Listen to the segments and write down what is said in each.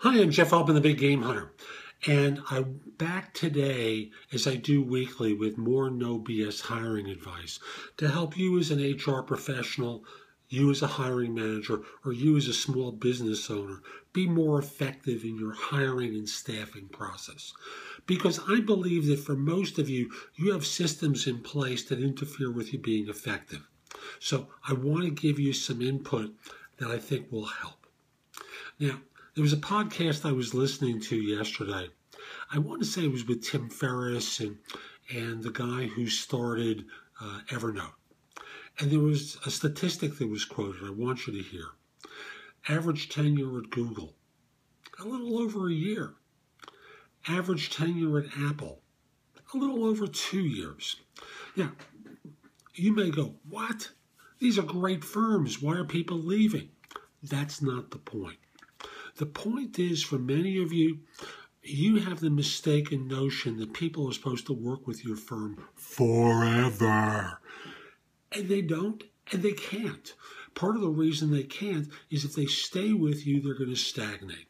Hi, I'm Jeff Altman, the Big Game Hunter, and I'm back today, as I do weekly, with more no BS hiring advice to help you as an HR professional, you as a hiring manager, or you as a small business owner be more effective in your hiring and staffing process. Because I believe that for most of you, you have systems in place that interfere with you being effective. So I want to give you some input that I think will help. Now, there was a podcast I was listening to yesterday. I want to say it was with Tim Ferriss and the guy who started Evernote. And there was a statistic that was quoted I want you to hear. Average tenure at Google, a little over a year. Average tenure at Apple, a little over 2 years. Now, you may go, what? These are great firms. Why are people leaving? That's not the point. The point is, for many of you, you have the mistaken notion that people are supposed to work with your firm forever. And they don't, and they can't. Part of the reason they can't is if they stay with you, they're going to stagnate.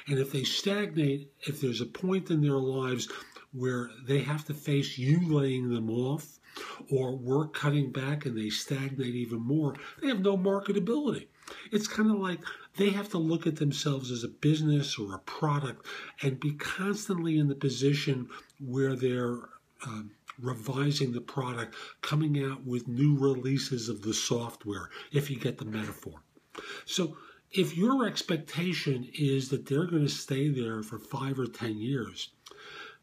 And if they stagnate, if there's a point in their lives where they have to face you laying them off or work cutting back and they stagnate even more, they have no marketability. It's kind of like they have to look at themselves as a business or a product and be constantly in the position where they're revising the product, coming out with new releases of the software, if you get the metaphor. So if your expectation is that they're going to stay there for 5 or 10 years,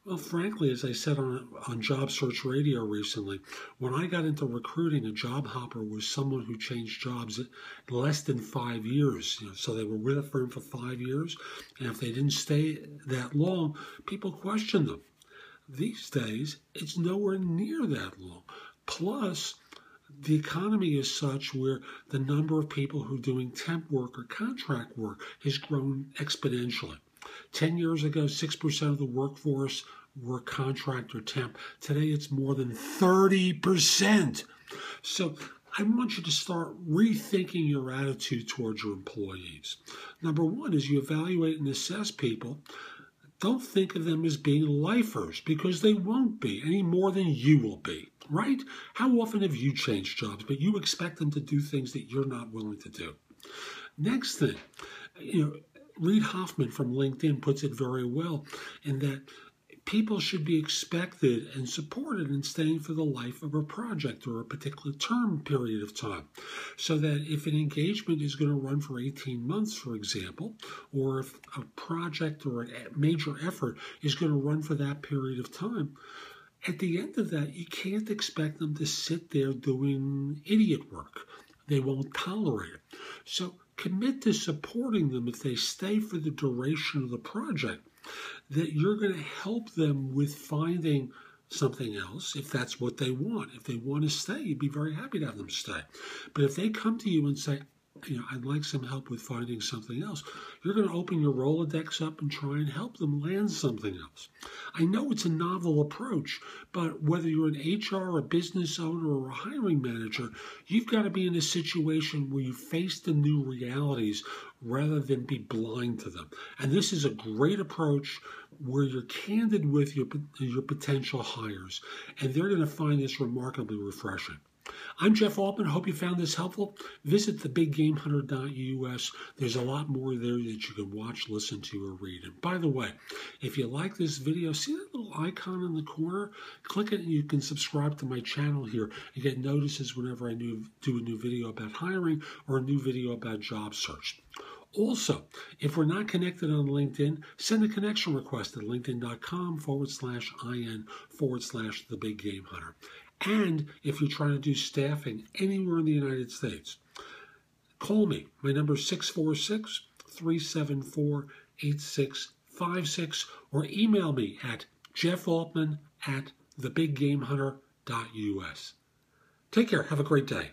well, frankly, as I said on Job Search Radio recently, when I got into recruiting, a job hopper was someone who changed jobs in less than 5 years. So they were with a firm for 5 years, and if they didn't stay that long, people questioned them. These days, it's nowhere near that long. Plus, the economy is such where the number of people who are doing temp work or contract work has grown exponentially. 10 years ago, 6% of the workforce were contract or temp. Today, it's more than 30%. So I want you to start rethinking your attitude towards your employees. Number one, as you evaluate and assess people, don't think of them as being lifers, because they won't be any more than you will be, right? How often have you changed jobs, but you expect them to do things that you're not willing to do? Next thing, Reid Hoffman from LinkedIn puts it very well in that people should be expected and supported in staying for the life of a project or a particular term period of time. So that if an engagement is going to run for 18 months, for example, or if a project or a major effort is going to run for that period of time, at the end of that, you can't expect them to sit there doing idiot work. They won't tolerate it. So commit to supporting them if they stay for the duration of the project, that you're going to help them with finding something else if that's what they want. If they want to stay, you'd be very happy to have them stay. But if they come to you and say, I'd like some help with finding something else, you're going to open your Rolodex up and try and help them land something else. I know it's a novel approach, but whether you're an HR, a business owner, or a hiring manager, you've got to be in a situation where you face the new realities rather than be blind to them. And this is a great approach where you're candid with your potential hires, and they're going to find this remarkably refreshing. I'm Jeff Altman. Hope you found this helpful. Visit thebiggamehunter.us. There's a lot more there that you can watch, listen to, or read. And by the way, if you like this video, see that little icon in the corner? Click it and you can subscribe to my channel here and get notices whenever I do a new video about hiring or a new video about job search. Also, if we're not connected on LinkedIn, send a connection request at linkedin.com/IN/thebiggamehunter. And if you're trying to do staffing anywhere in the United States, call me. My number is 646-374-8656, or email me at jeffaltman@thebiggamehunter.us. Take care. Have a great day.